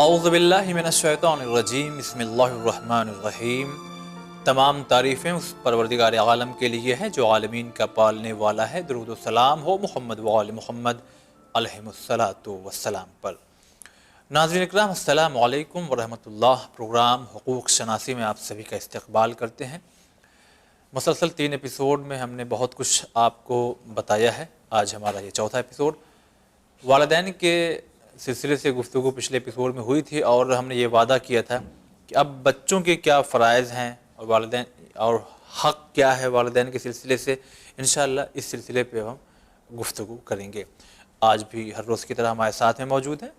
اعوذ باللہ من الشیطان الرجیم بسم اللہ الرحمن الرحیم۔ تمام تعریفیں اس پروردگار عالم کے لیے ہیں جو عالمین کا پالنے والا ہے۔ درود و سلام ہو محمد و آل محمد علیہم الصلاۃ والسلام پر۔ ناظرین اکرام، السلام علیکم ورحمۃ اللہ۔ پروگرام حقوق شناسی میں آپ سبھی کا استقبال کرتے ہیں۔ مسلسل 3 ایپیسوڈ میں ہم نے بہت کچھ آپ کو بتایا ہے۔ آج ہمارا یہ چوتھا ایپیسوڈ۔ والدین کے سلسلے سے گفتگو پچھلے ایپیسوڈ میں ہوئی تھی اور ہم نے یہ وعدہ کیا تھا کہ اب بچوں کے کیا فرائض ہیں اور والدین اور حق کیا ہے والدین کے سلسلے سے، انشاءاللہ اس سلسلے پہ ہم گفتگو کریں گے۔ آج بھی ہر روز کی طرح ہمارے ساتھ میں موجود ہیں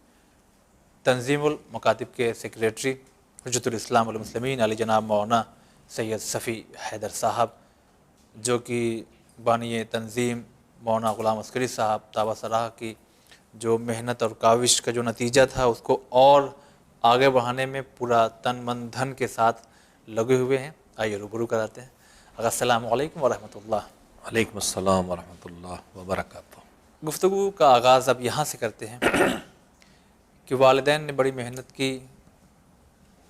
تنظیم المکاتب کے سیکریٹری حجت الاسلام والمسلمین علی جناب مولانا سید صفی حیدر صاحب، جو کہ بانی تنظیم مولانا غلام عسکری صاحب تابہ سراہ کی جو محنت اور کاوش کا جو نتیجہ تھا اس کو اور آگے بڑھانے میں پورا تن من دھن کے ساتھ لگے ہوئے ہیں۔ آئیے روبرو کراتے ہیں۔ السلام علیکم ورحمۃ اللہ۔ وعلیکم السلام ورحمۃ اللہ وبرکاتہ۔ گفتگو کا آغاز اب یہاں سے کرتے ہیں کہ والدین نے بڑی محنت کی،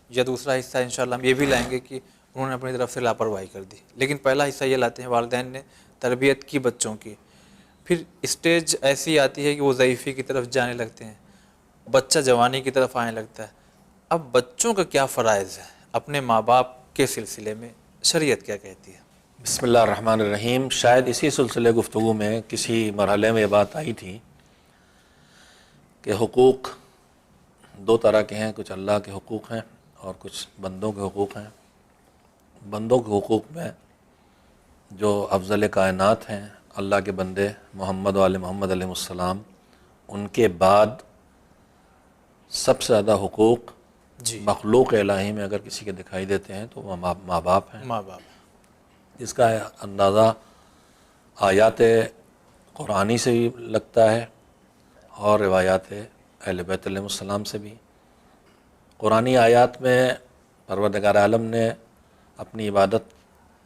یا دوسرا حصہ انشاءاللہ ہم یہ بھی لائیں گے کہ انہوں نے اپنی طرف سے لاپرواہی کر دی، لیکن پہلا حصہ یہ لاتے ہیں والدین نے تربیت کی بچوں کی، پھر اسٹیج ایسی آتی ہے کہ وہ ضعیفی کی طرف جانے لگتے ہیں، بچہ جوانی کی طرف آنے لگتا ہے۔ اب بچوں کا کیا فرائض ہے اپنے ماں باپ کے سلسلے میں، شریعت کیا کہتی ہے؟ بسم اللہ الرحمن الرحیم۔ شاید اسی سلسلے گفتگو میں کسی مرحلے میں یہ بات آئی تھی کہ حقوق 2 طرح کے ہیں، کچھ اللہ کے حقوق ہیں اور کچھ بندوں کے حقوق ہیں۔ بندوں کے حقوق میں جو افضل کائنات ہیں، اللہ کے بندے محمد و آل محمد علیہ السلام، ان کے بعد سب سے زیادہ حقوق مخلوق الہی میں اگر کسی کے دکھائی دیتے ہیں تو وہ ماں باپ ہیں۔ ماں باپ اس کا اندازہ آیات قرآنی سے بھی لگتا ہے اور روایات اہل بیت علیہ السلام سے بھی۔ قرآنی آیات میں پروردگار عالم نے اپنی عبادت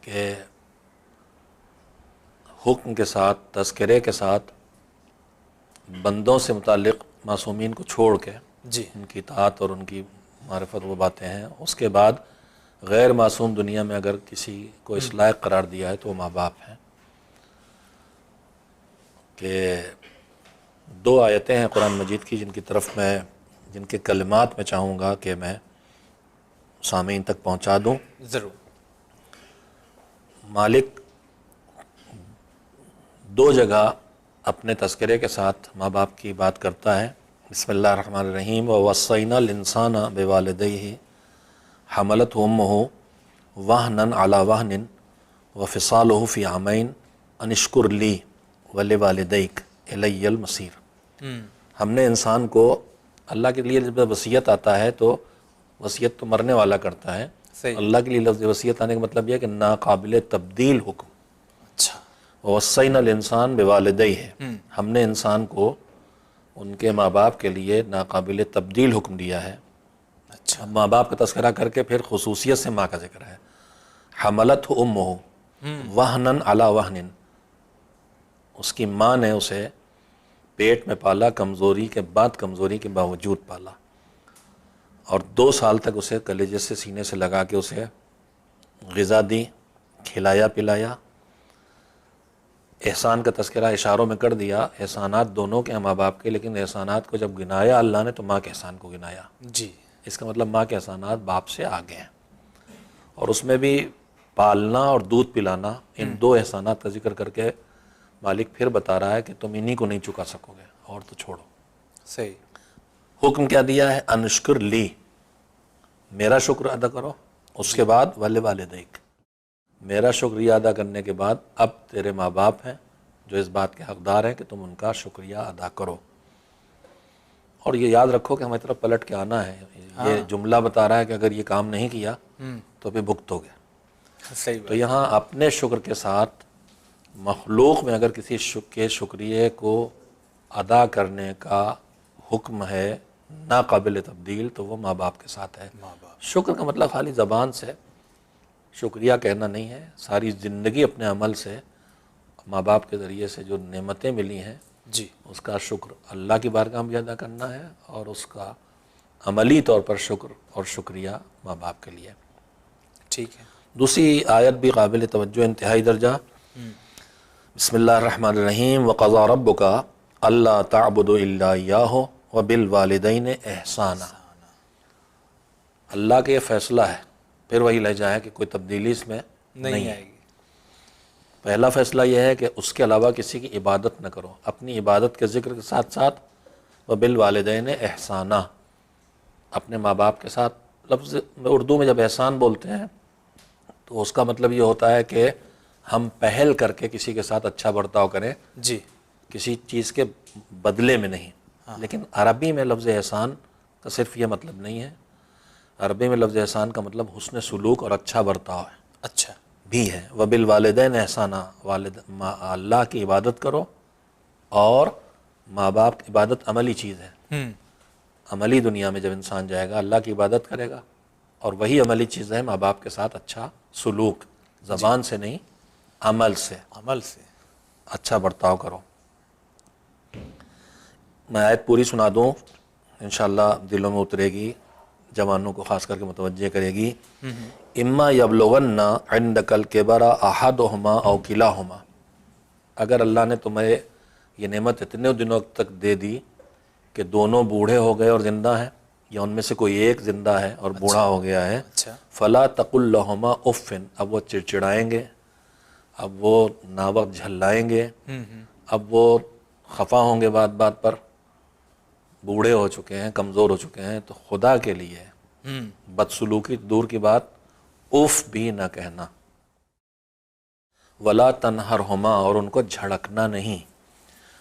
کے حکم کے ساتھ، تذکرے کے ساتھ، بندوں سے متعلق معصومین کو چھوڑ کے ان کی اطاعت اور ان کی معرفت وہ باتیں ہیں۔ اس کے بعد غیر معصوم دنیا میں اگر کسی کو اس لائق قرار دیا ہے تو وہ ماں باپ ہیں۔ کہ 2 آیتیں ہیں قرآن مجید کی جن کی طرف میں، جن کے کلمات میں چاہوں گا کہ میں سامعین تک پہنچا دوں۔ ضرور۔ مالک 2 جگہ اپنے تذکرے کے ساتھ ماں باپ کی بات کرتا ہے۔ بسم اللہ الرحمن الرحیم۔ وَوَصَّيْنَا الْإِنسَانَ بِوَالِدَيْهِ حَمَلَتْهُ أُمُّهُ وَهْنًا عَلَى وَهْنٍ وَفِصَالُهُ فِي عَامَيْنِ أَنِ اشْكُرْ لِي وَلِوَالِدَيْكَ إِلَيَّ الْمَصِيرُ۔ ہم نے انسان کو، اللہ کے لیے جب وصیت آتا ہے تو وصیت تو مرنے والا کرتا ہے، اللہ کے لیے لفظ وصیت آنے کا مطلب یہ ہے کہ ناقابل تبدیل حکم۔ اچھا۔ وَوَصَّيْنَا الْإِنسَانَ بِوَالِدَيْهِ، ہم نے انسان کو ان کے ماں باپ کے لیے ناقابل تبدیل حکم دیا ہے۔ اچھا۔ اب ماں باپ کا تذکرہ کر کے پھر خصوصیت سے ماں کا ذکر ہے۔ حملتہ امہ وہنًا علی وہن، اس کی ماں نے اسے پیٹ میں پالا، کمزوری کے بعد کمزوری کے باوجود پالا، اور 2 سال تک اسے کلیجے سے سینے سے لگا کے اسے غذا دی، کھلایا پلایا۔ احسان کا تذکرہ اشاروں میں کر دیا۔ احسانات دونوں کے ہیں ماں باپ کے، لیکن احسانات کو جب گنایا اللہ نے تو ماں کے احسان کو گنایا۔ جی۔ اس کا مطلب ماں کے احسانات باپ سے آگے ہیں، اور اس میں بھی پالنا اور دودھ پلانا، ان 2 احسانات کا ذکر کر کے مالک پھر بتا رہا ہے کہ تم انہی کو نہیں چکا سکو گے اور تو چھوڑو۔ صحیح۔ حکم کیا دیا ہے؟ ان اشکر لی، میرا شکر ادا کرو۔ اس کے بعد ولوالدیک، میرا شکریہ ادا کرنے کے بعد اب تیرے ماں باپ ہیں جو اس بات کے حقدار ہیں کہ تم ان کا شکریہ ادا کرو۔ اور یہ یاد رکھو کہ ہماری طرف پلٹ کے آنا ہے۔ یہ جملہ بتا رہا ہے کہ اگر یہ کام نہیں کیا تو پھر بھگتو گے۔ صحیح بات۔ تو یہاں اپنے شکر کے ساتھ مخلوق میں اگر کسی کے شکریہ کو ادا کرنے کا حکم ہے ناقابل تبدیل تو وہ ماں باپ کے ساتھ ہے۔ شکر کا مطلب خالی زبان سے شکریہ کہنا نہیں ہے، ساری زندگی اپنے عمل سے ماں باپ کے ذریعے سے جو نعمتیں ملی ہیں جی اس کا شکر اللہ کی بارگاہ میں ادا کرنا ہے، اور اس کا عملی طور پر شکر اور شکریہ ماں باپ کے لیے۔ ٹھیک ہے۔ دوسری آیت بھی قابل توجہ انتہائی درجہ، بسم اللہ الرحمن الرحیم، وَقَضَىٰ رَبُّكَ أَلَّا تَعْبُدُوا إِلَّا إِيَّاهُ وَبِالْوَالِدَيْنِ إِحْسَانًا۔ اللہ کا یہ فیصلہ ہے، پھر وہی لہجہ ہے کہ کوئی تبدیلی اس میں نہیں آئے ہے۔ گی۔ پہلا فیصلہ یہ ہے کہ اس کے علاوہ کسی کی عبادت نہ کرو، اپنی عبادت کے ذکر کے ساتھ ساتھ وَبِالْوَالِدَيْنِ إِحْسَانًا، اپنے ماں باپ کے ساتھ۔ لفظ اردو میں جب احسان بولتے ہیں تو اس کا مطلب یہ ہوتا ہے کہ ہم پہل کر کے کسی کے ساتھ اچھا برتاؤ کریں، جی، کسی چیز کے بدلے میں نہیں۔ لیکن عربی میں لفظ احسان کا صرف یہ مطلب نہیں ہے، عربی میں لفظ احسان کا مطلب حسن سلوک اور اچھا برتاؤ ہے اچھا، بھی ہے۔ وَبِالْوَالِدَيْنِ إِحْسَانًا، اللہ کی عبادت کرو، اور ماں باپ کی عبادت عملی چیز ہے۔ عملی دنیا میں جب انسان جائے گا اللہ کی عبادت کرے گا، اور وہی عملی چیز ہے ماں باپ کے ساتھ اچھا سلوک، زبان سے نہیں عمل سے عمل سے۔ اچھا برتاؤ کرو۔ میں آیت پوری سنا دوں، انشاءاللہ دلوں میں اترے گی، جوانوں کو خاص کر کے متوجہ کرے گی۔ اما یبلغن عندک الکبر احدہما او کلاہما، اگر اللہ نے تمہیں یہ نعمت اتنے دنوں تک دے دی کہ دونوں بوڑھے ہو گئے اور زندہ ہیں، یا ان میں سے کوئی ایک زندہ ہے اور بوڑھا ہو گیا ہے، اچھا، فلا تقل لہما اف، اب وہ چڑچڑائیں گے، اب وہ ناوقت جھلائیں گے، اب وہ خفا ہوں گے بات بات پر، بوڑھے ہو چکے ہیں، کمزور ہو چکے ہیں، تو خدا کے لیے بدسلوکی دور کی بات، اف بھی نہ کہنا۔ ولا تنہرہما، اور ان کو جھڑکنا نہیں۔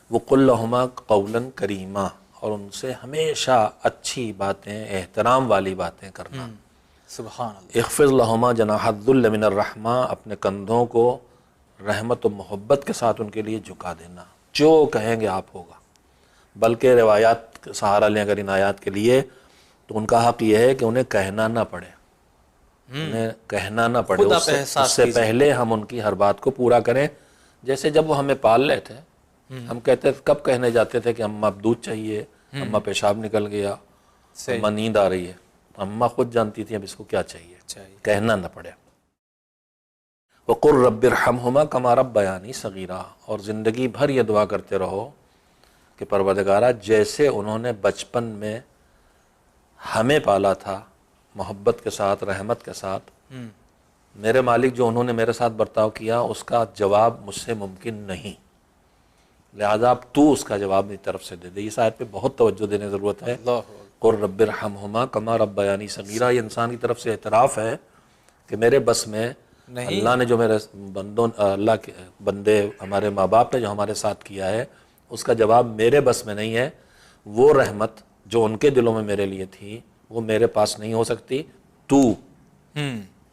وقل لہما قولا کریما، اور ان سے ہمیشہ اچھی باتیں، احترام والی باتیں کرنا۔ سبحان اللہ۔ اخفض لہما جناح الذل من الرحمہ، اپنے کندھوں کو رحمت و محبت کے ساتھ ان کے لیے جھکا دینا، جو کہیں گے آپ ہوگا۔ بلکہ روایات کا سہارا لیں اگر ان آیات کے لیے، تو ان کا حق یہ ہے کہ انہیں کہنا نہ پڑے، انہیں کہنا نہ پڑے، خود آپ اس احساس سے کیجئے۔ پہلے ہم ان کی ہر بات کو پورا کریں۔ جیسے جب وہ ہمیں پال رہے تھے، ہم کہتے کب کہنے جاتے تھے کہ اماں اب دودھ چاہیے، اماں پیشاب نکل گیا، صحیح، اماں نیند آ رہی ہے، اماں خود جانتی تھی اب اس کو کیا چاہیے، کہنا نہ پڑے۔ وَقُلْ رَبِّ ارْحَمْهُمَا كَمَا رَبَّيَانِي صَغِيرًا، اور زندگی بھر یہ دعا کرتے رہو کہ پروردگارہ جیسے انہوں نے بچپن میں ہمیں پالا تھا محبت کے ساتھ، رحمت کے ساتھ، میرے مالک جو انہوں نے میرے ساتھ برتاؤ کیا اس کا جواب مجھ سے ممکن نہیں، لہذا اب تو اس کا جواب میری طرف سے دے دے۔ اس آیت پہ بہت توجہ دینے کی ضرورت ہے۔ قُلْ رَبِّ ارْحَمْهُمَا كَمَا رَبَّيَانِي صَغِيرًا، یہ انسان کی طرف سے اعتراف ہے کہ میرے بس میں اللہ نے جو میرے بندوں، اللہ کے بندے، ہمارے ماں باپ نے جو ہمارے ساتھ کیا ہے اس کا جواب میرے بس میں نہیں ہے۔ وہ رحمت جو ان کے دلوں میں میرے لیے تھی وہ میرے پاس نہیں ہو سکتی، تو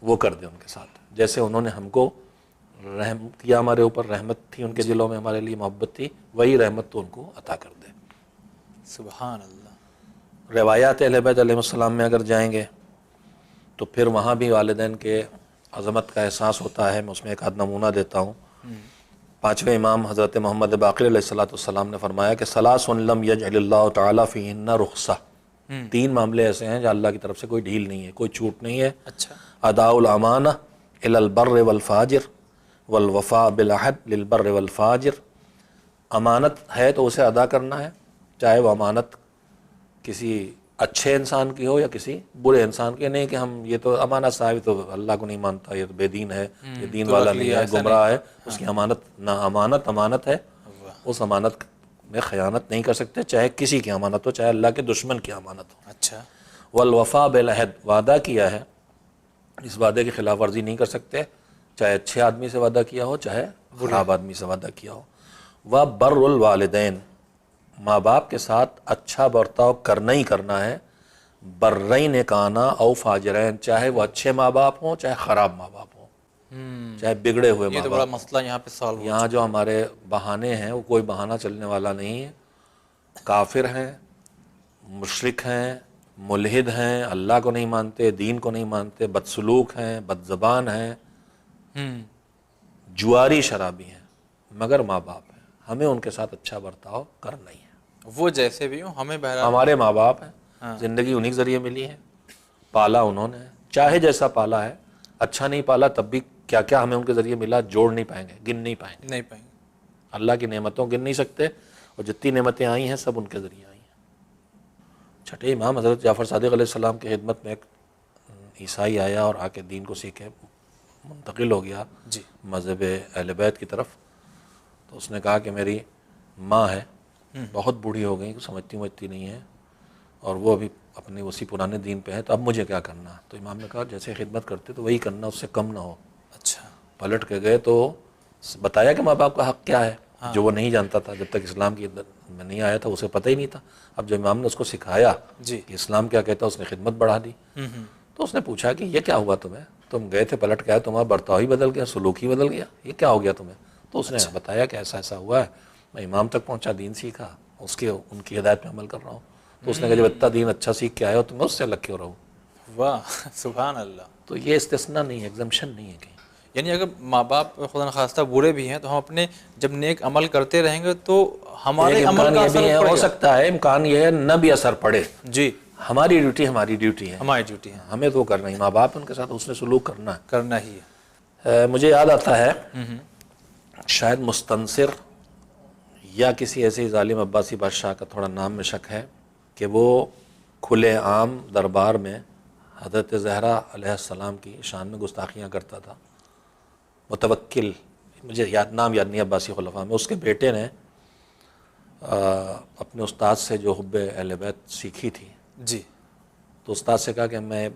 وہ کر دے ان کے ساتھ، جیسے انہوں نے ہم کو رحم کیا، ہمارے اوپر رحمت تھی ان کے دلوں میں، ہمارے لیے محبت تھی، وہی رحمت تو ان کو عطا کر دے۔ سبحان اللہ۔ روایات اہل بیت علیہ السلام میں اگر جائیں گے تو پھر وہاں بھی والدین کے عظمت کا احساس ہوتا ہے۔ میں اس میں ایک آدھ نمونہ دیتا ہوں۔ پانچویں امام حضرت محمد باقر علیہ السلام نے فرمایا کہ ثلاث لم یجعل اللہ تعالیٰ فیہن رخصہ، تین معاملے ایسے ہیں جہاں اللہ کی طرف سے کوئی ڈھیل نہیں ہے، کوئی چھوٹ نہیں ہے۔ اچھا، اداء الامانہ الی البر والفاجر والوفاء بالعہد للبر والفاجر، امانت ہے تو اسے ادا کرنا ہے، چاہے وہ امانت کسی اچھے انسان کی ہو یا کسی برے انسان کی، نہیں کہ ہم یہ تو امانت صاحب تو اللہ کو نہیں مانتا، یہ تو بے دین ہے، یہ دین والا نہیں ہے، گمراہ ہے، اس کی امانت نہ، امانت امانت ہے، اس امانت میں خیانت نہیں کر سکتے، چاہے کسی کی امانت ہو، چاہے اللہ کے دشمن کی امانت ہو۔ اچھا، والوفاء بالعہد، وعدہ کیا ہے اس وعدے کی خلاف ورزی نہیں کر سکتے، چاہے اچھے آدمی سے وعدہ کیا ہو چاہے خراب آدمی سے وعدہ کیا ہو۔ وبر الوالدین، ماں باپ کے ساتھ اچھا برتاؤ کرنا ہی کرنا ہے، برین کانا او فاجرین، چاہے وہ اچھے ماں باپ ہوں چاہے خراب ماں باپ ہوں، چاہے بگڑے ہوئے یہ ماں تو بڑا باپ۔ مسئلہ یہاں پہ سالو ہو یہاں جو ہمارے بہانے ہیں وہ کوئی بہانہ چلنے والا نہیں ہے، کافر ہیں، مشرک ہیں، ملحد ہیں، اللہ کو نہیں مانتے، دین کو نہیں مانتے، بدسلوک ہیں، بد زبان ہیں، جواری شرابی ہیں، مگر ماں باپ ہیں، ہمیں ان کے ساتھ اچھا برتاؤ کرنا ہی ہے۔ وہ جیسے بھی ہوں ہمیں بہرحال ہمارے ماں باپ ہیں، زندگی انہی کے ذریعے ملی ہے، پالا انہوں نے، چاہے جیسا پالا ہے، اچھا نہیں پالا تب بھی کیا کیا ہمیں ان کے ذریعے ملا جوڑ نہیں پائیں گے، گن نہیں پائیں گے، نہیں پائیں گے۔ اللہ کی نعمتوں گن نہیں سکتے، اور جتنی نعمتیں آئی ہیں سب ان کے ذریعے آئی ہیں۔ چھٹے امام حضرت جعفر صادق علیہ السلام کی خدمت میں ایک عیسائی آیا اور آ کے دین کو سیکھے، منتقل ہو گیا جی مذہب اہل بیت کی طرف، تو اس نے کہا کہ میری ماں ہے، بہت بوڑھی ہو گئی، سمجھتی نہیں ہے، اور وہ ابھی اپنے اسی پرانے دین پہ ہے، تو اب مجھے کیا کرنا؟ تو امام نے کہا جیسے خدمت کرتے تو وہی کرنا، اس سے کم نہ ہو۔ اچھا پلٹ کے گئے تو بتایا کہ ماں باپ کا حق کیا ہے، جو وہ نہیں جانتا تھا، جب تک اسلام کی میں نہیں آیا تھا اسے پتہ ہی نہیں تھا۔ اب جب امام نے اس کو سکھایا جی کہ اسلام کیا کہتا ہے، اس نے خدمت بڑھا دی۔ تو اس نے پوچھا کہ یہ کیا ہوا تمہیں؟ تم گئے تھے، پلٹ کے آئے، تمہارا برتاؤ ہی بدل گیا، سلوک ہی بدل گیا، یہ کیا ہو گیا تمہیں؟ تو اس نے بتایا کہ ایسا ایسا ہوا ہے، میں امام تک پہنچا، دین سیکھا، ان کی ہدایت پہ عمل کر رہا ہوں۔ تو اس نے کہا جب اتنا دین اچھا سیکھ کے آئے ہو تو میں اس سے الگ کیوں رہوں؟ واہ سبحان اللہ۔ تو یہ استثناء نہیں ہے، ایگزمپشن نہیں ہے کہیں۔ یعنی اگر ماں باپ خدا نخواستہ برے بھی ہیں تو ہم اپنے جب نیک عمل کرتے رہیں گے تو ہمارے ایک عمل امکان کا یہ اثر بھی ہے، پڑے ہو گا۔ سکتا ہے امکان یہ ہے نہ بھی اثر پڑے، جی ہماری ڈیوٹی ہے، ہماری ڈیوٹی ہے، ہمیں تو کرنا ہی، ماں باپ ان کے ساتھ اس نے سلوک کرنا کرنا ہی ہے۔ ہے۔ مجھے یاد آتا ہے شاید مستنصر یا کسی ایسے ظالم عباسی بادشاہ کا تھوڑا نام میں شک ہے کہ وہ کھلے عام دربار میں حضرت زہرا علیہ السلام کی شان میں گستاخیاں کرتا تھا۔ متوکل، مجھے نام یاد نہیں عباسی خلفاء میں، اس کے بیٹے نے اپنے استاد سے جو حب اہل بیت سیکھی تھی، جی تو استاد سے کہا کہ میں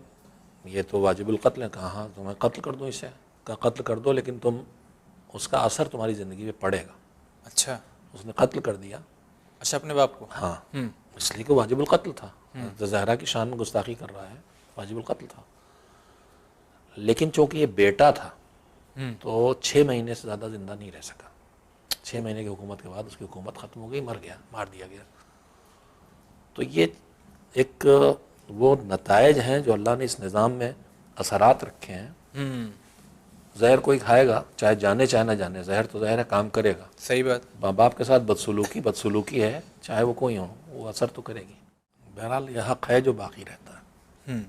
یہ تو واجب القتل ہے، کہا ہاں تو میں قتل کر دوں اسے، کہا قتل کر دو لیکن تم اس کا اثر تمہاری زندگی میں پڑے گا۔ اچھا اس نے قتل کر دیا، اچھا اپنے باپ کو۔ ہاں اس لیے کہ واجب القتل تھا، زہرا کی شان میں گستاخی کر رہا ہے، واجب القتل تھا۔ لیکن چونکہ یہ بیٹا تھا تو 6 مہینے سے زیادہ زندہ نہیں رہ سکا۔ 6 مہینے کی حکومت کے بعد اس کی حکومت ختم ہو گئی، مر گیا، مار دیا گیا۔ تو یہ ایک وہ نتائج ہیں جو اللہ نے اس نظام میں اثرات رکھے ہیں۔ زہر کوئی کھائے گا، چاہے جانے چاہے نہ جانے، زہر تو زہر ہے، کام کرے گا۔ صحیح بات۔ ماں باپ کے ساتھ بدسلوکی ہے، چاہے وہ کوئی ہو، وہ اثر تو کرے گی۔ بہرحال یہ حق ہے جو باقی رہتا ہے۔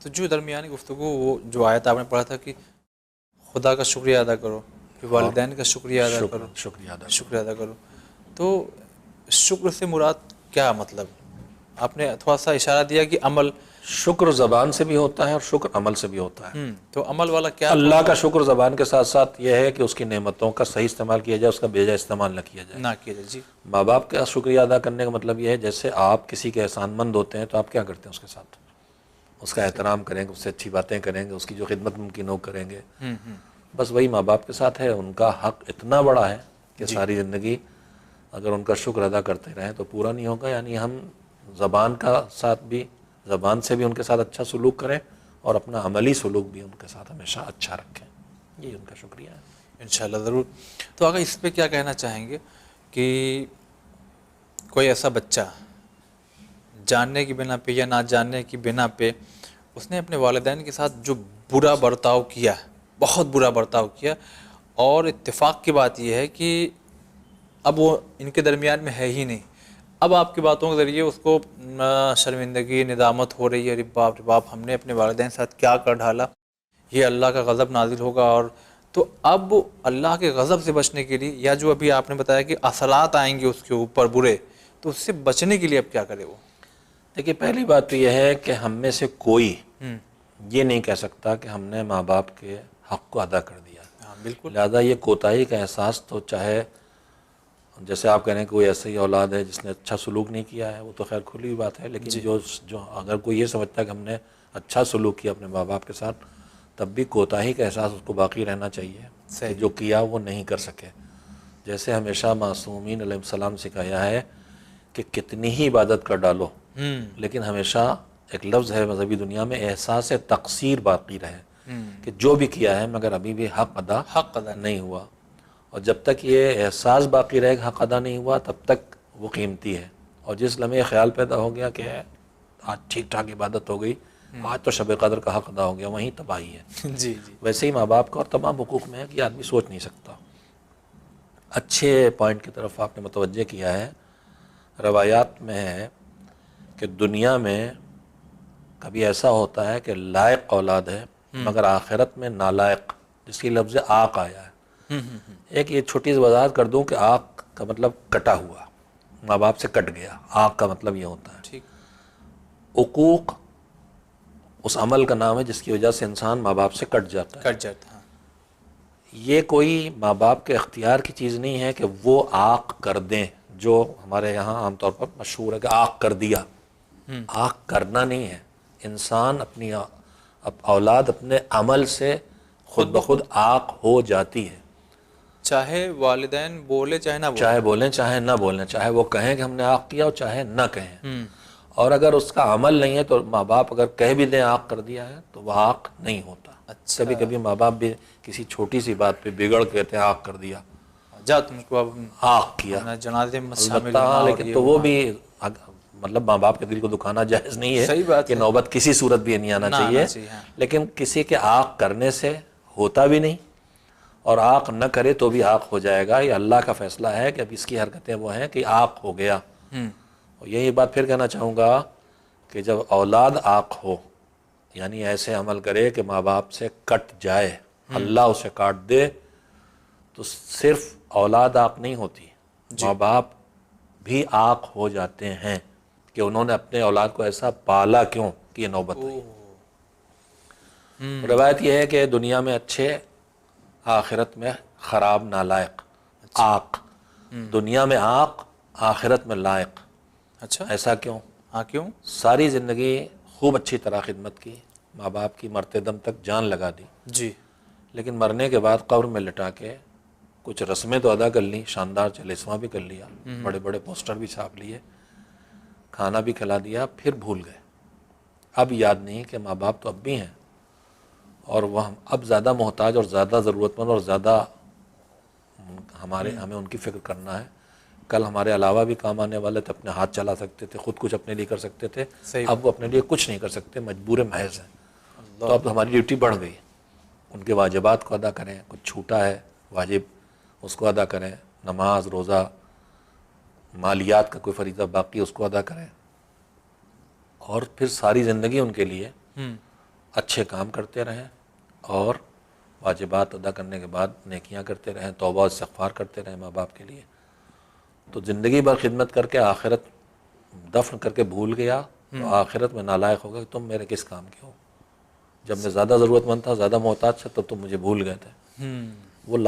تو جو درمیانی گفتگو وہ جو آیت آپ نے پڑھا تھا کہ خدا کا شکریہ ادا کرو، کہ والدین کا شکریہ ادا کرو، شکریہ ادا کرو، تو شکر سے مراد کیا مطلب؟ آپ نے تھوڑا سا اشارہ دیا کہ عمل، شکر زبان سے بھی ہوتا ہے اور شکر عمل سے بھی ہوتا ہے۔ تو عمل والا کیا؟ اللہ کا شکر زبان کے ساتھ ساتھ یہ ہے کہ اس کی نعمتوں کا صحیح استعمال کیا جائے، اس کا بیجا استعمال نہ کیا جائے۔ نہ کیا جائے۔ جی ماں باپ کا شکریہ ادا کرنے کا مطلب یہ ہے جیسے آپ کسی کے احسان مند ہوتے ہیں تو آپ کیا کرتے ہیں اس کے ساتھ؟ اس کا احترام کریں گے، اس سے اچھی باتیں کریں گے، اس کی جو خدمت ممکن ہو کریں گے۔ بس وہی ماں باپ کے ساتھ ہے، ان کا حق اتنا بڑا ہے کہ ساری زندگی اگر ان کا شکر ادا کرتے رہیں تو پورا نہیں ہوگا۔ یعنی ہم زبان سے بھی ان کے ساتھ اچھا سلوک کریں اور اپنا عملی سلوک بھی ان کے ساتھ ہمیشہ اچھا رکھیں، یہ ان کا شکریہ ہے۔ انشاءاللہ ضرور۔ تو اگر اس پہ کیا کہنا چاہیں گے کہ کوئی ایسا بچہ جاننے کی بنا پہ یا نہ جاننے کی بنا پہ اس نے اپنے والدین کے ساتھ جو برا برتاؤ کیا، بہت برا برتاؤ کیا، اور اتفاق کی بات یہ ہے کہ اب وہ ان کے درمیان میں ہے ہی نہیں، اب آپ کی باتوں کے ذریعے اس کو شرمندگی، ندامت ہو رہی ہے، ارے باپ ہم نے اپنے والدین کے ساتھ کیا کر ڈالا، یہ اللہ کا غضب نازل ہوگا، اور تو اب اللہ کے غضب سے بچنے کے لیے، یا جو ابھی آپ نے بتایا کہ اثرات آئیں گے اس کے اوپر برے، تو اس سے بچنے کے لیے اب کیا کرے وہ؟ دیکھیے پہلی بات تو یہ ہے کہ ہم میں سے کوئی یہ نہیں کہہ سکتا کہ ہم نے ماں باپ کے حق کو ادا کر دیا۔ ہاں بالکل۔ لہذا یہ کوتاہی کا احساس تو چاہے جیسے آپ کہہ رہے ہیں کوئی ایسی اولاد ہے جس نے اچھا سلوک نہیں کیا ہے، وہ تو خیر کھلی ہوئی بات ہے، لیکن جو اگر کوئی یہ سمجھتا ہے کہ ہم نے اچھا سلوک کیا اپنے ماں باپ کے ساتھ، تب بھی کوتاہی کا احساس اس کو باقی رہنا چاہیے کہ جو کیا وہ نہیں کر سکے۔ جیسے ہمیشہ معصومین علیہ السلام سکھایا ہے کہ کتنی ہی عبادت کر ڈالو لیکن ہمیشہ ایک لفظ ہے مذہبی دنیا میں، احساس تقصیر باقی رہے، کہ جو بھی کیا ہے مگر ابھی بھی حق ادا نہیں ہوا، اور جب تک یہ احساس باقی رہے کہ حق ادا نہیں ہوا تب تک وہ قیمتی ہے۔ اور جس لمحے خیال پیدا ہو گیا کہ آج ٹھیک ٹھاک عبادت ہو گئی، آج تو شب قدر کا حق ادا ہو گیا، وہیں تباہی ہے۔ جی جی ویسے ہی ماں باپ کا اور تمام حقوق میں ہے کہ آدمی سوچ نہیں سکتا۔ اچھے پوائنٹ کی طرف آپ نے متوجہ کیا ہے۔ روایات میں ہے کہ دنیا میں کبھی ایسا ہوتا ہے کہ لائق اولاد ہے مگر آخرت میں نالائق، جس کی لفظ آق آیا ہے۔ ایک یہ چھوٹی سی وضاحت کر دوں کہ آق کا مطلب کٹا ہوا، ماں باپ سے کٹ گیا، آق کا مطلب یہ ہوتا ہے۔ ٹھیک۔ عقوق اس عمل کا نام ہے جس کی وجہ سے انسان ماں باپ سے کٹ جاتا ہے۔ کٹ جاتا ہے۔ یہ کوئی ماں باپ کے اختیار کی چیز نہیں ہے کہ وہ آق کر دیں، جو ہمارے یہاں عام طور پر مشہور ہے کہ آق کر دیا۔ آق کرنا نہیں ہے، انسان اپنی اولاد اپنے عمل سے خود بخود آق ہو جاتی ہے، چاہے والدین بولے چاہے نہ بولے۔ چاہے بولیں چاہے نہ بولیں، چاہے وہ کہیں کہ ہم نے آق کیا اور چاہے نہ کہیں۔ اور اگر اس کا عمل نہیں ہے تو ماں باپ اگر کہہ بھی دیں آق کر دیا ہے تو وہ آق نہیں ہوتا۔ اچھا۔ کبھی کبھی ماں باپ بھی کسی چھوٹی سی بات پہ بگڑ کہتے ہیں آق کر دیا، جا تم کو اب آق کیا، جنازے میں شامل البتہ ہونا، اور لیکن یہ تو وہ بھی مطلب ماں باپ کے دل کو دکھانا جائز نہیں ہے، صحیح بات کہ ہے، نوبت کسی صورت بھی نہیں آنا چاہیے، ہاں۔ لیکن کسی کے آق کرنے سے ہوتا بھی نہیں، اور آق نہ کرے تو بھی آق ہو جائے گا۔ یہ اللہ کا فیصلہ ہے کہ اب اس کی حرکتیں وہ ہیں کہ آق ہو گیا۔ اور یہی بات پھر کہنا چاہوں گا کہ جب اولاد آق ہو، یعنی ایسے عمل کرے کہ ماں باپ سے کٹ جائے، اللہ اسے کاٹ دے، تو صرف اولاد آق نہیں ہوتی، ماں باپ بھی آق ہو جاتے ہیں کہ انہوں نے اپنے اولاد کو ایسا پالا کیوں کہ یہ نوبت آئی۔ روایت یہ ہے کہ دنیا میں اچھے، آخرت میں خراب نالائق، آق۔ دنیا میں آق، آخرت میں لائق۔ اچھا، ایسا کیوں؟ ہاں کیوں؟ ساری زندگی خوب اچھی طرح خدمت کی، ماں باپ کی مرتے دم تک جان لگا دی، جی، لیکن مرنے کے بعد قبر میں لٹا کے کچھ رسمیں تو ادا کر لیں، شاندار جلسواں بھی کر لیا، بڑے بڑے پوسٹر بھی چھاپ لیے، کھانا بھی کھلا دیا، پھر بھول گئے۔ اب یاد نہیں کہ ماں باپ تو اب بھی ہیں، اور وہ اب زیادہ محتاج اور زیادہ ضرورت مند اور زیادہ ہمیں ان کی فکر کرنا ہے۔ کل ہمارے علاوہ بھی کام آنے والے تھے، اپنے ہاتھ چلا سکتے تھے، خود کچھ اپنے لیے کر سکتے تھے، اب وہ اپنے لیے کچھ نہیں کر سکتے، مجبور محض ہیں۔ تو اب ہماری ڈیوٹی بڑھ گئی، ان کے واجبات کو ادا کریں، کچھ چھوٹا ہے واجب اس کو ادا کریں، نماز روزہ مالیات کا کوئی فریضہ باقی اس کو ادا کریں، اور پھر ساری زندگی ان کے لیے اچھے کام کرتے رہیں، اور واجبات ادا کرنے کے بعد نیکیاں کرتے رہیں، توبہ و استغفار کرتے رہیں ماں باپ کے لیے۔ تو زندگی بھر خدمت کر کے آخرت دفن کر کے بھول گیا تو آخرت میں نالائق ہوگا کہ تم میرے کس کام کے ہو، جب میں زیادہ ضرورت مند تھا، زیادہ محتاج تھا، تب تم مجھے بھول گئے تھے۔ وہ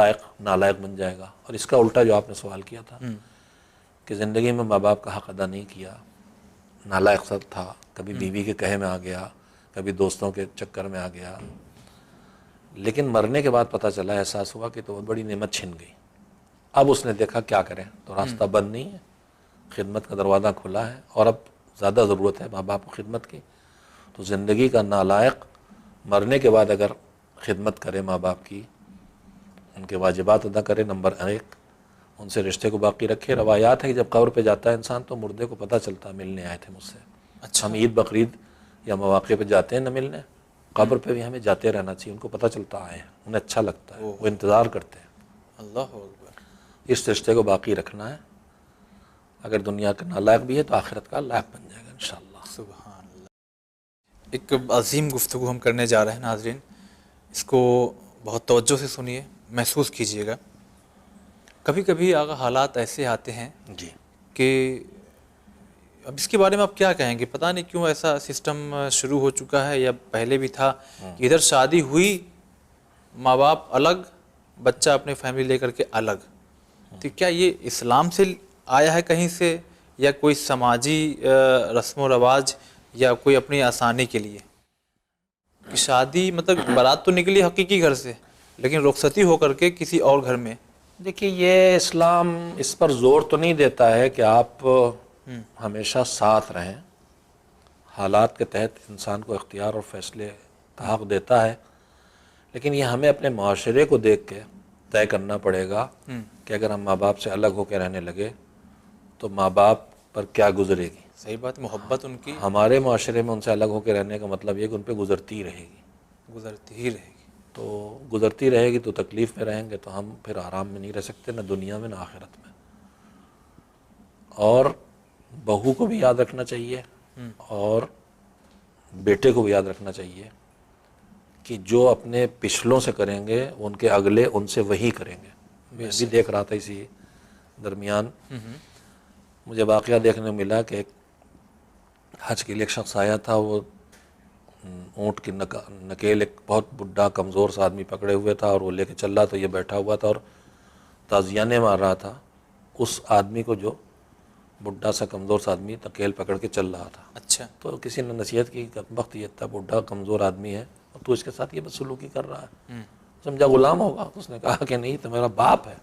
نالائق بن جائے گا۔ اور اس کا الٹا جو آپ نے سوال کیا تھا کہ زندگی میں ماں باپ کا حق ادا نہیں کیا، نالائق سب تھا، کبھی بیوی کے کہے میں آ گیا، کبھی دوستوں کے چکر میں آ گیا، لیکن مرنے کے بعد پتہ چلا، احساس ہوا کہ تو بہت بڑی نعمت چھن گئی۔ اب اس نے دیکھا کیا کریں، تو راستہ بند نہیں ہے، خدمت کا دروازہ کھلا ہے، اور اب زیادہ ضرورت ہے ماں باپ کو خدمت کی۔ تو زندگی کا نالائق مرنے کے بعد اگر خدمت کرے ماں باپ کی، ان کے واجبات ادا کرے، نمبر 1، ان سے رشتے کو باقی رکھے۔ روایات ہے کہ جب قبر پہ جاتا ہے انسان تو مردے کو پتہ چلتا ہے ملنے آئے تھے مجھ سے۔ اچھا، ہم عید بقرعید یا مواقع پہ جاتے ہیں نہ ملنے، قبر پہ بھی ہمیں جاتے رہنا چاہیے، ان کو پتہ چلتا آئے ہیں، انہیں اچھا لگتا ہے، وہ انتظار کرتے ہیں۔ اللہ اکبر۔ اس رشتے کو باقی رکھنا ہے، اگر دنیا کا نالائق بھی ہے تو آخرت کا لائق بن جائے گا انشاءاللہ۔ سبحان اللہ۔ ایک عظیم گفتگو ہم کرنے جا رہے ہیں ناظرین، اس کو بہت توجہ سے سنیے، محسوس کیجئے گا۔ کبھی کبھی آگا حالات ایسے آتے ہیں جی، کہ اب اس کے بارے میں آپ کیا کہیں گے، پتہ نہیں کیوں ایسا سسٹم شروع ہو چکا ہے، یا پہلے بھی تھا کہ ادھر شادی ہوئی، ماں باپ الگ، بچہ اپنے فیملی لے کر کے الگ۔ تو کیا یہ اسلام سے آیا ہے کہیں سے، یا کوئی سماجی رسم و رواج، یا کوئی اپنی آسانی کے لیے کہ شادی مطلب بارات تو نکلی حقیقی گھر سے، لیکن رخصتی ہو کر کے کسی اور گھر میں؟ دیکھیے یہ اسلام اس پر زور تو نہیں دیتا ہے کہ آپ ہمیشہ ساتھ رہیں، حالات کے تحت انسان کو اختیار اور فیصلے کا حق دیتا ہے، لیکن یہ ہمیں اپنے معاشرے کو دیکھ کے طے کرنا پڑے گا کہ اگر ہم ماں باپ سے الگ ہو کے رہنے لگے تو ماں باپ پر کیا گزرے گی۔ صحیح بات، محبت ان کی ہمارے معاشرے میں ان سے الگ ہو کے رہنے کا مطلب یہ کہ ان پہ گزرتی رہے گی، گزرتی ہی رہے گی۔ تو گزرتی رہے گی تو تکلیف میں رہیں گے، تو ہم پھر آرام میں نہیں رہ سکتے، نہ دنیا میں نہ آخرت میں۔ اور بہو کو بھی یاد رکھنا چاہیے اور بیٹے کو بھی یاد رکھنا چاہیے کہ جو اپنے پچھلوں سے کریں گے ان کے اگلے ان سے وہی کریں گے. میں بھی دیکھ رہا تھا اسی درمیان مجھے واقعہ دیکھنے کو ملا کہ ایک حج کے لیے ایک شخص آیا تھا. وہ اونٹ کی نکیل ایک بہت بڈھا کمزور سا آدمی پکڑے ہوئے تھا اور وہ لے کے چل رہا. تو یہ بیٹھا ہوا تھا اور تازیانے مار رہا تھا اس آدمی کو جو بڈھا سا کمزور سا آدمی نکیل پکڑ کے چل رہا تھا. اچھا. تو کسی نے نصیحت کی کہ وقت یہ اتنا بڈھا کمزور آدمی ہے اور تو اس کے ساتھ یہ بدسلوکی کر رہا ہے, سمجھا غلام ہوگا. اس نے کہا کہ نہیں, تو میرا باپ ہے.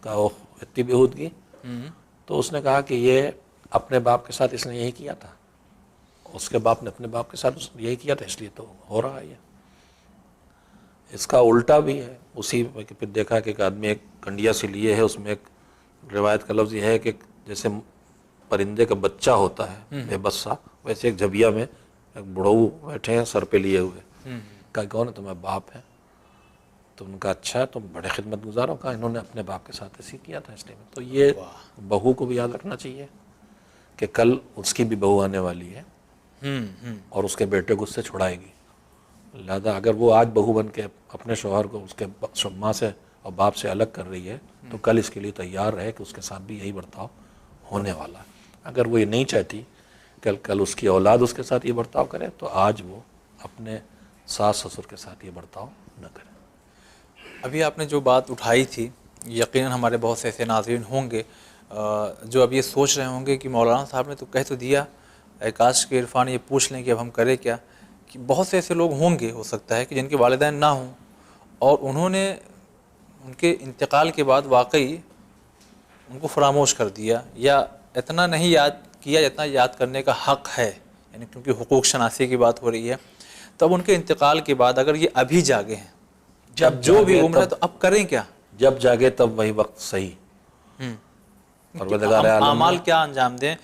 کہا اوہ اتنی بےہودگی. تو اس نے کہا کہ یہ اپنے باپ کے ساتھ اس نے یہی کیا تھا, اس کے باپ نے اپنے باپ کے ساتھ یہی کیا تھا, اس لیے تو ہو رہا ہے. یہ اس کا الٹا بھی ہے. اسی میں پھر دیکھا کہ ایک آدمی ایک کنڈیا سے لیے ہے, اس میں ایک روایت کا لفظ یہ ہے کہ جیسے پرندے کا بچہ ہوتا ہے بے بس سا, ویسے ایک جھبیا میں ایک بڑھو بیٹھے ہیں سر پہ لیے ہوئے. کہا کون ہے؟ تمہارا باپ ہے. تو ان کا اچھا تم بڑے خدمت گزار ہو. کہا انہوں نے اپنے باپ کے ساتھ ایسے کیا تھا اس لیے. تو یہ بہو کو بھی یاد رکھنا چاہیے کہ کل اس کی بھی بہو آنے والی ہے اور اس کے بیٹے کو اس سے چھڑائے گی. لہذا اگر وہ آج بہو بن کے اپنے شوہر کو اس کے ماں سے اور باپ سے الگ کر رہی ہے تو کل اس کے لیے تیار رہے کہ اس کے ساتھ بھی یہی برتاؤ ہونے والا ہے. اگر وہ یہ نہیں چاہتی کل اس کی اولاد اس کے ساتھ یہ برتاؤ کرے تو آج وہ اپنے ساس سسر کے ساتھ یہ برتاؤ نہ کرے. ابھی آپ نے جو بات اٹھائی تھی, یقیناً ہمارے بہت سے ایسے ناظرین ہوں گے جو اب یہ سوچ رہے ہوں گے کہ مولانا صاحب نے تو کہہ تو دیا, کاش کے عرفان یہ پوچھ لیں کہ اب ہم کریں کیا. کہ بہت سے ایسے لوگ ہوں گے, ہو سکتا ہے کہ جن کے والدین نہ ہوں اور انہوں نے ان کے انتقال کے بعد واقعی ان کو فراموش کر دیا یا اتنا نہیں یاد کیا جتنا یاد کرنے کا حق ہے. یعنی کیونکہ حقوق شناسی کی بات ہو رہی ہے, تو اب ان کے انتقال کے بعد اگر یہ ابھی جاگے ہیں, جب جو بھی عمر ہے, تو اب کریں کیا؟ جب جاگے تب وہی وقت صحیح. پروردگار عالم اعمال کیا انجام دیں,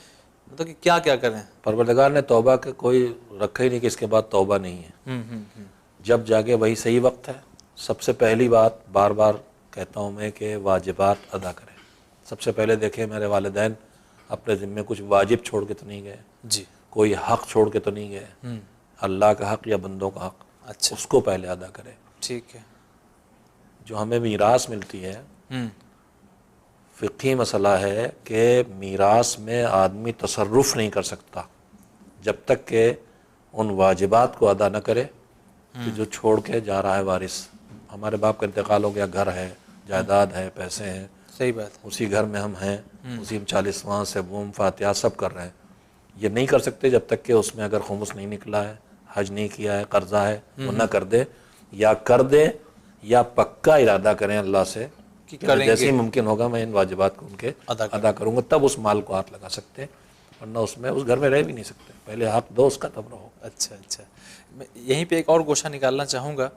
مطلب کہ کیا کیا کریں؟ پروردگار نے توبہ کا کوئی رکھا ہی نہیں کہ اس کے بعد توبہ نہیں ہے. جب جاگے وہی صحیح وقت ہے. سب سے پہلی بات بار بار کہتا ہوں میں کہ واجبات ادا کریں. سب سے پہلے دیکھیں میرے والدین اپنے ذمے کچھ واجب چھوڑ کے تو نہیں گئے, جی, کوئی حق چھوڑ کے تو نہیں گئے. اللہ کا حق یا بندوں کا حق, اچھا, اس کو پہلے ادا کریں. ٹھیک ہے. جو ہمیں میراث ملتی ہے, فقہی مسئلہ ہے کہ میراث میں آدمی تصرف نہیں کر سکتا جب تک کہ ان واجبات کو ادا نہ کرے کہ جو چھوڑ کے جا رہا ہے وارث. ہمارے باپ کا انتقال ہو گیا, گھر ہے, جائیداد ہے, پیسے ہیں, صحیح بات ہے, اسی گھر میں ہم ہیں, اسی میں 40واں سے بوم فاتحہ سب کر رہے ہیں. یہ نہیں کر سکتے جب تک کہ اس میں اگر خمس نہیں نکلا ہے, حج نہیں کیا ہے, قرضہ ہے, وہ نہ کر دے, یا کر دے یا پکا ارادہ کریں اللہ سے کہ جیسے ہی ممکن ہوگا میں ان واجبات کو ان کے ادا کروں گا, تب اس مال کو ہاتھ لگا سکتے ہیں, ورنہ اس میں اس گھر میں رہ بھی نہیں سکتے. پہلے حق دو اس کا تب رہو. اچھا اچھا. میں یہیں پہ ایک اور گوشہ نکالنا چاہوں گا.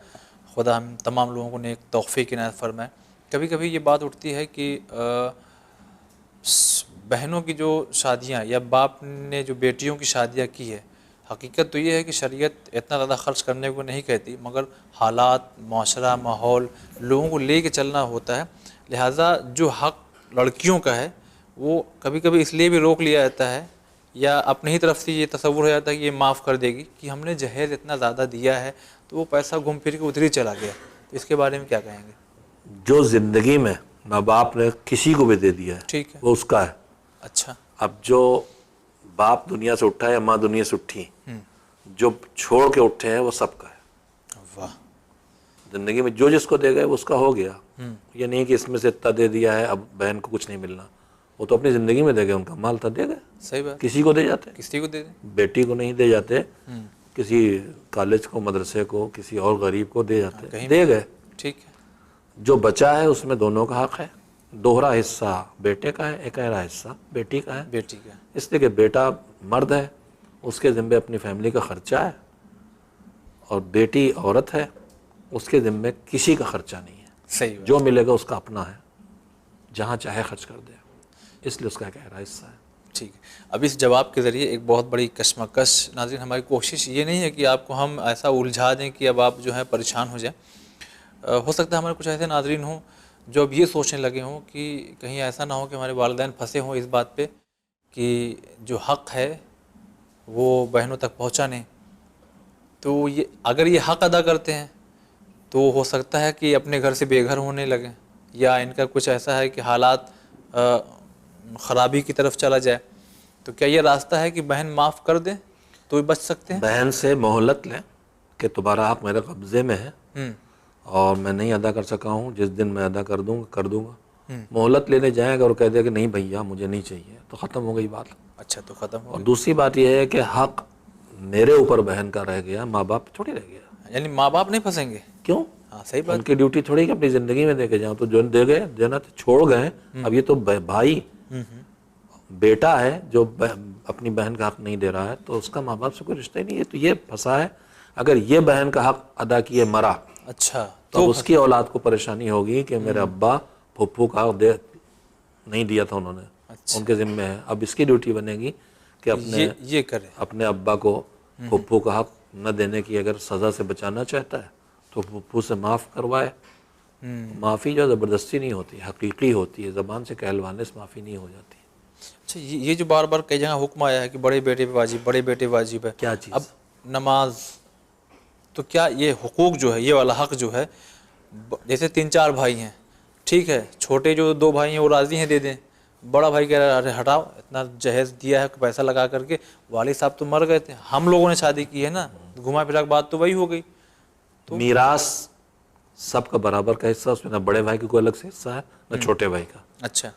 خدا ہم تمام لوگوں کو نیک توفیق عنایت فرمائے. کبھی کبھی یہ بات اٹھتی ہے کہ بہنوں کی جو شادیاں یا باپ نے جو بیٹیوں کی شادیاں کی ہے, حقیقت تو یہ ہے کہ شریعت اتنا زیادہ خرچ کرنے کو نہیں کہتی, مگر حالات, معاشرہ, ماحول, لوگوں کو لے کے چلنا ہوتا ہے. لہٰذا جو حق لڑکیوں کا ہے وہ کبھی کبھی اس لیے بھی روک لیا جاتا ہے یا اپنی ہی طرف سے یہ تصور ہو جاتا ہے کہ یہ معاف کر دے گی کہ ہم نے جہیز اتنا زیادہ دیا ہے تو وہ پیسہ گھوم پھر کے ادھر ہی چلا گیا. تو اس کے بارے میں کیا کہیں گے؟ جو زندگی میں ماں باپ نے کسی کو بھی دے دیا ہے, ٹھیک ہے, وہ اس کا ہے. اچھا. اب جو باپ دنیا سے اٹھا ہے یا ماں دنیا سے اٹھی, جو چھوڑ کے اٹھے ہیں وہ سب کا ہے. واہ. زندگی میں جو جس کو دے گئے وہ اس کا ہو گیا. یہ نہیں کہ اس میں سے اتنا دے دیا ہے اب بہن کو کچھ نہیں ملنا, وہ تو اپنی زندگی میں دے گئے, ان کا مال تھا دے گئے. صحیح بات. کسی کو دے جاتے, کسی کو دے دیں, بیٹی کو نہیں دے جاتے, کسی کالج کو, مدرسے کو, کسی اور غریب کو دے جاتے, دے گئے. ٹھیک ہے. جو بچا ہے اس میں دونوں کا حق ہے. دوہرا حصہ بیٹے کا ہے, اکہرا حصہ بیٹی کا ہے. بیٹی کا. اس لیے کہ بیٹا مرد ہے, اس کے ذمے اپنی فیملی کا خرچہ ہے, اور بیٹی عورت ہے, اس کے ذمے کسی کا خرچہ نہیں ہے. صحیح بات. جو ملے گا اس کا اپنا ہے, جہاں چاہے خرچ کر دے, اس لیے اس کا اکہرا حصہ ہے. ٹھیک ہے. اب اس جواب کے ذریعے ایک بہت بڑی کشمکش, ناظرین ہماری کوشش یہ نہیں ہے کہ آپ کو ہم ایسا الجھا دیں کہ اب آپ جو ہے پریشان ہو جائیں. ہو سکتا ہے ہمارے کچھ ایسے ناظرین ہوں جو اب یہ سوچنے لگے ہوں کہ کہیں ایسا نہ ہو کہ ہمارے والدین پھنسے ہوں اس بات پہ کہ جو حق ہے وہ بہنوں تک پہنچا نہیں، تو یہ اگر یہ حق ادا کرتے ہیں تو ہو سکتا ہے کہ اپنے گھر سے بے گھر ہونے لگیں، یا ان کا کچھ ایسا ہے کہ حالات خرابی کی طرف چلا جائے، تو کیا یہ راستہ ہے کہ بہن معاف کر دیں تو بھی بچ سکتے ہیں؟ بہن سے مہلت لیں کہ تمہارا حق میرے قبضے میں ہے اور میں نہیں ادا کر سکا ہوں، جس دن میں ادا کر دوں گا، مہلت لینے جائیں اگر وہ کہہ دے کہ نہیں بھیا مجھے نہیں چاہیے، تو ختم ہو گئی بات۔ اچھا، تو ختم ہو اور دوسری بات یہ ہے کہ حق میرے اوپر بہن کا رہ گیا، ماں باپ پہ تھوڑی رہ گیا۔ گیا، یعنی ماں باپ نہیں پھنسیں گے؟ کیوں؟ ہاں صحیح ان بات۔ کی ڈیوٹی تھوڑی کہ اپنی زندگی میں دے کے جاؤں، تو جو دے گئے دینا تو چھوڑ گئے، اب یہ تو بھائی بیٹا ہے جو اپنی بہن کا حق نہیں دے رہا ہے، تو اس کا ماں باپ سے کوئی رشتہ ہی نہیں ہے، تو یہ پھنسا ہے۔ اگر یہ بہن کا حق ادا کیے مرا اچھا، تو اب اس کی اولاد کو پریشانی ہوگی کہ میرے ابا پھپھو کا حق نہیں دیا تھا انہوں نے، ان کے ذمہ ہے، اب اس کی ڈیوٹی بنے گی کہ یہ کرے۔ اپنے ابا کو پھپھو کا حق نہ دینے کی اگر سزا سے بچانا چاہتا ہے تو پھپھو سے معاف کروائے۔ معافی جو زبردستی نہیں ہوتی، حقیقی ہوتی ہے، زبان سے کہلوانے سے معافی نہیں ہو جاتی۔ اچھا، یہ جو بار بار کئی جگہ حکم آیا ہے کہ بڑے بیٹے پہ واجب، بڑے بیٹے واجب ہے، کیا چیز؟ اب نماز، تو کیا یہ حقوق جو ہے، یہ والا حق جو ہے، جیسے 3-4 بھائی ہیں، ٹھیک ہے، چھوٹے جو 2 بھائی ہیں وہ راضی ہیں دے دیں، بڑا بھائی کہہ رہا ہے ارے ہٹاؤ، اتنا جہیز دیا ہے پیسہ لگا کر کے، والد صاحب تو مر گئے تھے، ہم لوگوں نے شادی کی ہے نا، گھما پھرا کے بات تو وہی ہو گئی۔ میراث سب کا برابر کا حصہ، اس میں نہ بڑے بھائی کا کوئی الگ سے حصہ ہے نہ چھوٹے بھائی کا۔ اچھا،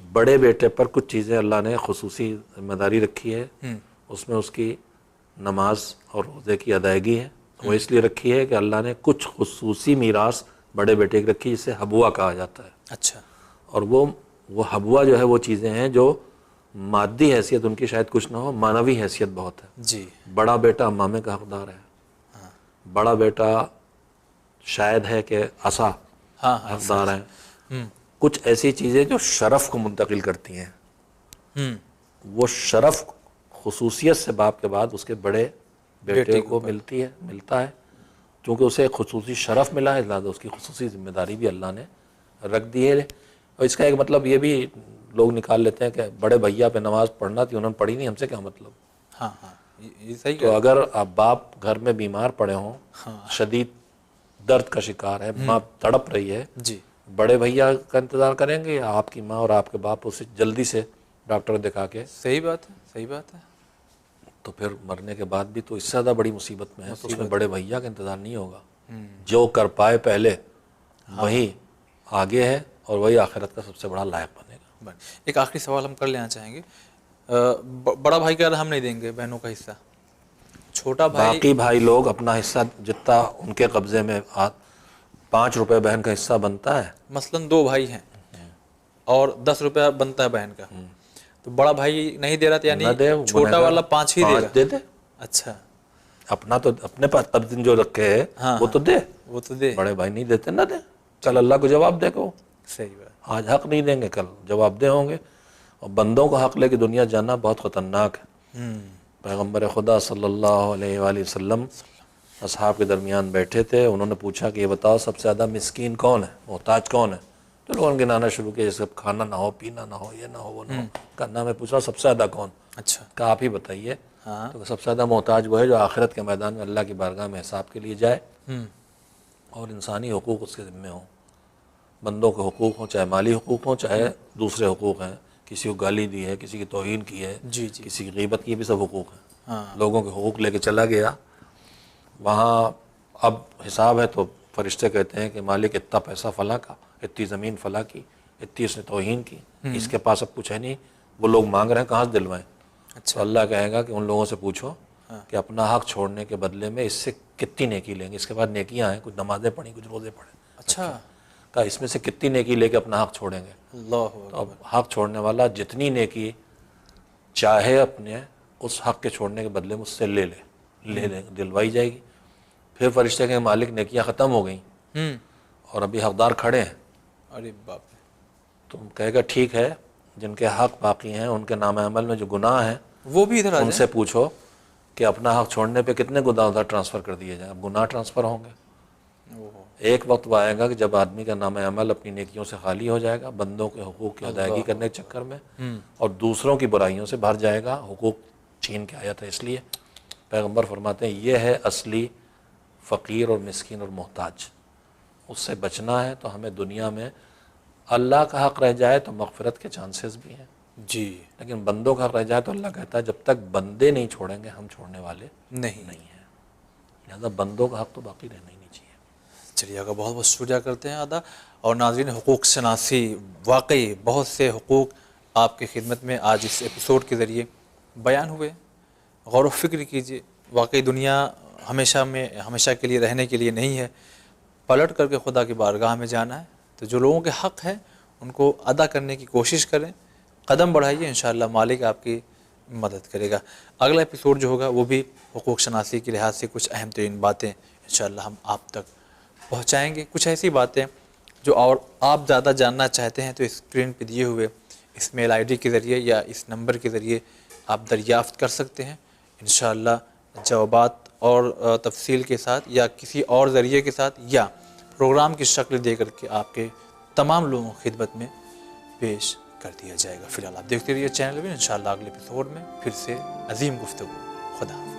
بڑے بیٹے پر کچھ چیزیں اللہ نے خصوصی ذمہ داری رکھی ہے، اس میں اس کی نماز اور روزے کی ادائیگی ہے، وہ اس لیے رکھی ہے کہ اللہ نے کچھ خصوصی میراث بڑے بیٹے کی رکھی جسے حبوہ کہا جاتا ہے، اچھا، اور وہ حبوہ جو ہے وہ چیزیں ہیں جو مادی حیثیت ان کی شاید کچھ نہ ہو، معنوی حیثیت بہت ہے۔ جی، بڑا بیٹا امامے کا حقدار ہے، بڑا بیٹا شاید ہے کہ عصا حقدار ہے، کچھ ایسی چیزیں جو شرف کو منتقل کرتی ہیں، وہ شرف خصوصیت سے باپ کے بعد اس کے بڑے بیٹے کو ملتا ہے، چونکہ اسے ایک خصوصی شرف ملا ہے، لہٰذا اس کی خصوصی ذمہ داری بھی اللہ نے رکھ دی ہے۔ اور اس کا ایک مطلب یہ بھی لوگ نکال لیتے ہیں کہ بڑے بھیا پہ نماز پڑھنا تھی، انہوں نے پڑھی نہیں، ہم سے کیا مطلب؟ ہاں ہاں، یہ صحیح تو اگر آپ باپ گھر میں بیمار پڑے ہوں، شدید درد کا شکار ہے، ماں تڑپ رہی ہے، جی، بڑے بھیا کا انتظار کریں گے یا آپ کی ماں اور آپ کے باپ اسے جلدی سے ڈاکٹر دکھا کے؟ صحیح بات ہے، صحیح بات ہے۔ تو پھر مرنے کے بعد بھی تو اس سے زیادہ بڑی مصیبت میں ہے، تو اس میں بڑے بھیا کا انتظار نہیں ہوگا، جو کر پائے پہلے وہی آگے ہے اور وہی آخرت کا سب سے بڑا لائق بنے گا۔ ایک آخری سوال ہم کر لینا چاہیں گے، بڑا بھائی کہہ رہا ہم نہیں دیں گے بہنوں کا حصہ، چھوٹا بھائی، باقی بھائی لوگ اپنا حصہ جتنا ان کے قبضے میں 5 روپے بہن کا حصہ بنتا ہے، مثلاً 2 بھائی ہیں اور 10 روپیہ بنتا ہے بہن کا، تو بڑا بھائی نہیں دے رہا تھا، یعنی نہ دے، چھوٹا والا 5 ہی دے گا؟ دے دے، اچھا، اپنا تو اپنے پاس قبض جو رکھے ہے وہ تو دے، وہ تو دے، بڑے بھائی نہیں دیتے نہ دے، کل اللہ کو جواب دے گا، صحیح بات، آج حق نہیں دیں گے کل جواب دہ ہوں گے۔ اور بندوں کو حق لے کے دنیا جانا بہت خطرناک ہے۔ پیغمبر خدا صلی اللہ علیہ وآلہ وسلم اصحاب کے درمیان بیٹھے تھے، انہوں نے پوچھا کہ یہ بتاؤ سب سے زیادہ مسکین کون ہے، محتاج کون ہے؟ تو لوگوں نے گنانا شروع کیا، جیسے کھانا نہ ہو، پینا نہ ہو، یہ نہ ہو، وہ نہ ہو، کہنا میں پوچھا سب سے زیادہ کون؟ اچھا، کہا آپ ہی بتائیے، تو سب سے زیادہ محتاج وہ ہے جو آخرت کے میدان میں اللہ کی بارگاہ میں حساب کے لیے جائے اور انسانی حقوق اس کے ذمہ ہوں، بندوں کے حقوق ہوں، چاہے مالی حقوق ہوں چاہے دوسرے حقوق ہیں، کسی کو گالی دی ہے، کسی کی توہین کی ہے، جی جی، کسی کی غیبت کی، یہ بھی سب حقوق ہیں، لوگوں کے حقوق لے کے چلا گیا، وہاں اب حساب ہے تو فرشتے کہتے ہیں کہ مالک اتنا پیسہ فلاں کا، اتنی زمین فلاں کی، اتنی اس نے توہین کی، اس کے پاس اب کچھ ہے نہیں، وہ لوگ مانگ رہے ہیں کہاں سے دلوائیں؟ تو اللہ کہے گا کہ ان لوگوں سے پوچھو کہ اپنا حق چھوڑنے کے بدلے میں اس سے کتنی نیکی لیں گے، اس کے بعد نیکیاں ہیں، کچھ نمازیں پڑھیں، کچھ روزے پڑھیں، اچھا، کہا اس میں سے کتنی نیکی لے کے اپنا حق چھوڑیں گے؟ اللہ، تو اب حق چھوڑنے والا جتنی نیکی چاہے اپنے اس حق کے چھوڑنے کے بدلے میں اس سے لے لے دلوائی جائے گی۔ پھر فرشتے کے مالک نیکیاں ختم ہو گئیں اور ابھی حقدار کھڑے ہیں، ارے باپ رے، تو کہے گا ٹھیک ہے، جن کے حق باقی ہیں ان کے نام عمل میں جو گناہ ہیں وہ بھی ادھر آ ان جائیں، سے پوچھو کہ اپنا حق چھوڑنے پہ کتنے گناہ ادھر ٹرانسفر کر دیے جائیں، اب گناہ ٹرانسفر ہوں گے۔ ایک وقت وہ آئے گا کہ جب آدمی کا نام عمل اپنی نیکیوں سے خالی ہو جائے گا، بندوں کے حقوق کی ادائیگی کرنے کے چکر میں، اور دوسروں کی برائیوں سے بھر جائے گا، حقوق چھین کے آیا تھا، اس لیے پیغمبر فرماتے ہیں یہ ہے اصلی فقیر اور مسکین اور محتاج، اس سے بچنا ہے تو ہمیں دنیا میں اللہ کا حق رہ جائے تو مغفرت کے چانسز بھی ہیں، جی لیکن بندوں کا حق رہ جائے تو اللہ کہتا ہے جب تک بندے نہیں چھوڑیں گے ہم چھوڑنے والے نہیں نہیں ہیں، لہٰذا بندوں کا حق تو باقی رہنا ہی نہیں چاہیے۔ چلیے آقا، بہت بہت شکریہ کرتے ہیں ادا۔ اور ناظرین، حقوق شناسی، واقعی بہت سے حقوق آپ کی خدمت میں آج اس ایپیسوڈ کے ذریعے بیان ہوئے۔ غور و فکر کیجئے، واقعی دنیا ہمیشہ کے لیے رہنے کے لیے نہیں ہے، پلٹ کر کے خدا کی بارگاہ میں جانا ہے، تو جو لوگوں کے حق ہیں ان کو ادا کرنے کی کوشش کریں، قدم بڑھائیے، انشاءاللہ مالک آپ کی مدد کرے گا۔ اگلا ایپیسوڈ جو ہوگا وہ بھی حقوق شناسی کے لحاظ سے کچھ اہم ترین باتیں انشاءاللہ ہم آپ تک پہنچائیں گے، کچھ ایسی باتیں جو اور آپ زیادہ جاننا چاہتے ہیں تو اسکرین پہ دیے ہوئے اس میل آئی ڈی کے ذریعے یا اس نمبر کے ذریعے آپ دریافت کر سکتے ہیں، انشاءاللہ جوابات اور تفصیل کے ساتھ یا کسی اور ذریعے کے ساتھ یا پروگرام کی شکل دے کر کے آپ کے تمام لوگوں کی خدمت میں پیش کر دیا جائے گا۔ فی الحال آپ دیکھتے رہیے چینل میں، انشاءاللہ اگلے ایپیسوڈ میں پھر سے عظیم گفتگو۔ خدا حافظ۔